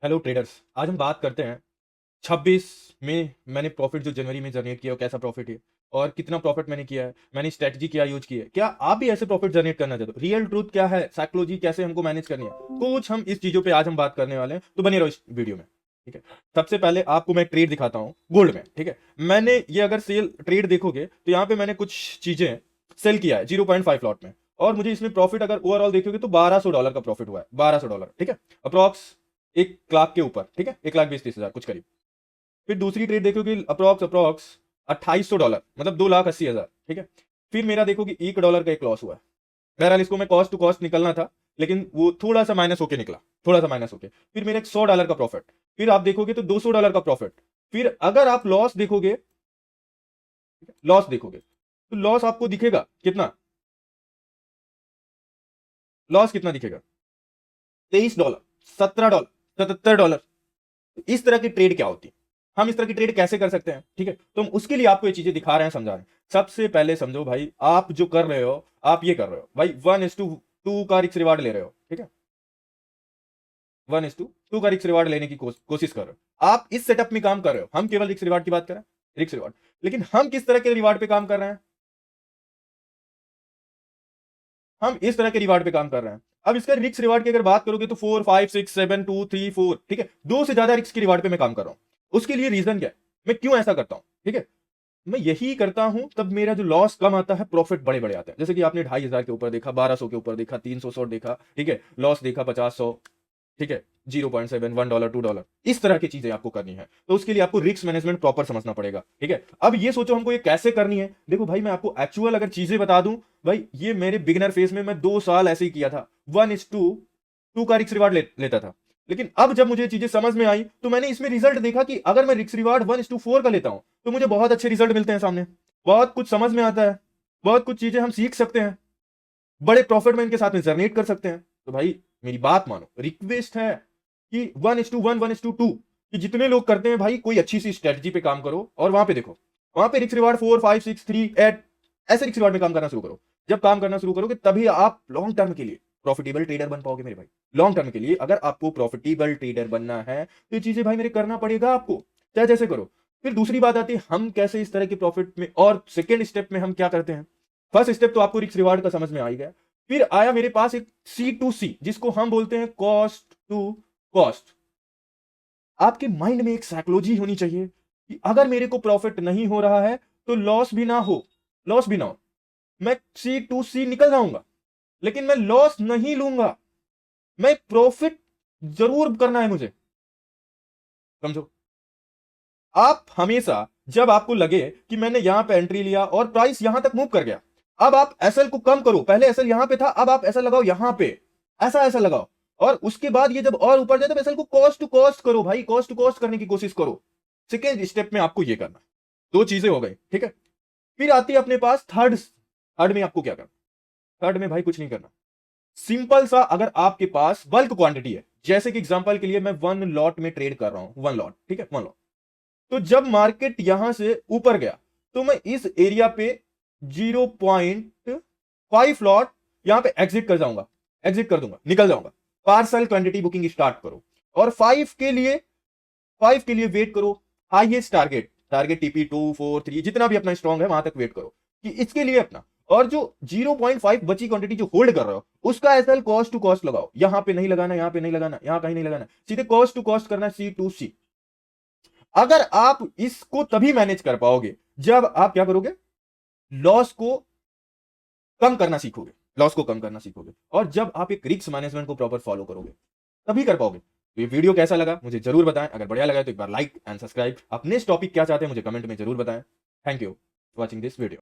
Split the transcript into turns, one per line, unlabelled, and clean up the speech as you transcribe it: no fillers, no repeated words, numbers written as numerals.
Hello traders. आज हम बात करते हैं 26 में मैंने प्रॉफिट जो जनवरी में जनरेट किया, वो कैसा प्रॉफिट है और कितना प्रॉफिट मैंने किया है, मैंने स्ट्रेटजी क्या यूज की है। क्या आप भी ऐसे प्रॉफिट जनरेट करना चाहते हो? रियल ट्रूथ क्या है, साइकोलॉजी कैसे हमको मैनेज करनी है, कुछ हम इस चीजों पे आज हम बात करने वाले हैं, तो बने रहो इस वीडियो में। ठीक है, सबसे पहले आपको मैं ट्रेड दिखाता हूँ गोल्ड में। ठीक है, मैंने ये अगर सेल ट्रेड देखोगे तो यहाँ पे मैंने कुछ चीजें सेल किया है 0.5 लॉट में, और मुझे इसमें प्रॉफिट अगर ओवरऑल देखोगे तो $1200 का प्रॉफिट हुआ है। $1200, ठीक है, अप्रॉक्स 1 लाख के ऊपर। ठीक है, 1,20,30,000 कुछ करीब। फिर दूसरी ट्रेड देखोगे अप्रॉक्स अप्रॉक्स $2800, मतलब 2,80,000। ठीक है, फिर मेरा देखोगे $1 का एक लॉस हुआ है। बहरहाल इसको मैं कॉस्ट टू कॉस्ट निकलना था, लेकिन वो थोड़ा सा माइनस होके निकला, थोड़ा सा माइनस होके। फिर मेरा एक $100 का प्रॉफिट। फिर आप देखोगे तो $200 का प्रॉफिट। फिर अगर आप लॉस देखोगे, लॉस देखोगे तो लॉस आपको दिखेगा कितना, लॉस कितना दिखेगा? $23, $17, $77। इस तरह की ट्रेड क्या होती है, हम इस तरह की ट्रेड कैसे कर सकते हैं? ठीक है, तो हम उसके लिए आपको ये चीजें दिखा रहे हैं, समझा रहे हैं। सबसे पहले समझो भाई, आप जो कर रहे हो, आप ये कर रहे हो भाई 1:2 का रिस्क रिवार्ड ले रहे हो। ठीक है, 1:2 का रिस्क रिवार्ड लेने की कोशिश कर रहे हो। आप इस सेटअप में काम कर रहे हो, हम केवल रिस्क रिवार्ड की बात कर रहे हैं, रिस्क रिवार्ड। लेकिन हम किस तरह के रिवार्ड पे काम कर रहे हैं? हम इस तरह के रिवार्ड पे काम कर रहे हैं। अब इसका रिस्क रिवार्ड की अगर बात करोगे तो 4 5 6 7 2 3 4, ठीक है, दो से ज्यादा रिस्क के रिवार्ड पे मैं काम कर रहा हूं। उसके लिए रीजन क्या है, मैं क्यों ऐसा करता हूं? ठीक है, मैं यही करता हूं तब मेरा जो लॉस कम आता है, प्रॉफिट बड़े बड़े आते हैं। जैसे कि आपने 2,500 के ऊपर देखा, 1,200 के ऊपर देखा, 300 शॉर्ट देखा। ठीक है, लॉस देखा 50-100। ठीक है, 0.7 $1 $2, इस तरह की चीजें आपको करनी है। तो उसके लिए आपको रिस्क मैनेजमेंट प्रॉपर समझना पड़ेगा। ठीक है, अब ये सोचो हमको ये कैसे करनी है। देखो भाई, मैं आपको एक्चुअल अगर चीजें बता दूं, भाई ये मेरे बिगिनर फेज में मैं 2 साल ऐसे ही किया था, 1:2 का रिस्क रिवार्ड लेता था। लेकिन अब जब मुझे चीजें समझ में आई तो मैंने इसमें रिजल्ट देखा कि अगर मैं रिस्क रिवार्ड 1:4 का लेता हूं तो मुझे बहुत अच्छे रिजल्ट मिलते हैं सामने, बहुत कुछ समझ में आता है, बहुत कुछ चीजें हम सीख सकते हैं, बड़े प्रॉफिट में इनके साथ में जर्नेट कर सकते हैं। तो भाई मेरी बात मानो, रिक्वेस्ट है कि 1:1 1:2 कि जितने लोग करते हैं भाई, कोई अच्छी सी स्ट्रेटजी पे काम करो और वहां पे देखो, वहां पे रिस्क रिवार्ड 4 5 6 3 8 ऐसे रिस्क रिवार्ड में काम करना शुरू करो। जब काम करना शुरू करोगे तभी आप लॉन्ग टर्म के लिए प्रॉफिटेबल ट्रेडर बन पाओगे मेरे भाई। लॉन्ग टर्म के लिए अगर आपको प्रॉफिटेबल ट्रेडर बनना है तो ये चीजें भाई मेरे करना पड़ेगा आपको, चाहे जैसे करो। फिर दूसरी बात आती है हम कैसे इस तरह के प्रॉफिट में, और सेकेंड स्टेप में हम क्या करते हैं। फर्स्ट स्टेप तो आपको रिस्क रिवार्ड का समझ में आ ही गया। फिर आया मेरे पास एक C2C, जिसको हम बोलते हैं कॉस्ट टू कॉस्ट। आपके माइंड में एक साइकोलॉजी होनी चाहिए कि अगर मेरे को प्रॉफिट नहीं हो रहा है तो लॉस भी ना हो, लॉस भी ना हो, मैं C2C निकल जाऊंगा, लेकिन मैं लॉस नहीं लूंगा, मैं प्रॉफिट जरूर करना है मुझे। समझो, आप हमेशा जब आपको लगे कि मैंने यहां पे एंट्री लिया और प्राइस यहां तक मूव कर गया, अब आप एसएल को कम करो। पहले एसएल यहां पे था, अब आप एसएल लगाओ यहां पे, ऐसा ऐसा लगाओ। और उसके बाद ये जब और ऊपर जाए तो एसएल को कॉस्ट टू कॉस्ट करो भाई, कॉस्ट टू कॉस्ट करने की कोशिश करो। सेकेंड स्टेप में आपको ये करना। दो चीजें हो गई, ठीक है। फिर आती है अपने पास थर्ड। थर्ड में आपको क्या करना? थर्ड में भाई कुछ नहीं करना, सिंपल सा। अगर आपके पास बल्क क्वांटिटी है, जैसे कि एग्जांपल के लिए मैं 1 लॉट में ट्रेड कर रहा हूं, 1 लॉट, ठीक है, 1 लॉट। तो जब मार्केट यहां से ऊपर गया तो मैं इस एरिया पे 0.5 लॉट यहां पे एग्जिट कर जाऊंगा, एग्जिट कर दूंगा, निकल जाऊंगा। पार्सल क्वांटिटी बुकिंग स्टार्ट करो और 5 के लिए वेट करो। हाईएस्ट टारगेट, टारगेट टीपी 2 4 3 जितना भी अपना स्ट्रॉन्ग है वहां तक वेट करो कि इसके लिए अपना। और जो 0.5 बची क्वांटिटी जो होल्ड कर रहे हो, उसका एसएल कॉस्ट टू कॉस्ट लगाओ। यहां पे नहीं लगाना, यहां पे नहीं लगाना, यहां कहीं नहीं लगाना, सीधे कॉस्ट टू कॉस्ट करना, C2C। अगर आप इसको तभी मैनेज कर पाओगे जब आप क्या करोगे, लॉस को कम करना सीखोगे, लॉस को कम करना सीखोगे। और जब आप एक रिस्क मैनेजमेंट को प्रॉपर फॉलो करोगे तभी कर पाओगे। तो ये वीडियो कैसा लगा मुझे जरूर बताएं, अगर बढ़िया लगा तो एक बार लाइक एंड सब्सक्राइब। आप नेक्स्ट टॉपिक क्या चाहते हैं मुझे कमेंट में जरूर बताएं। Thank you for watching this video.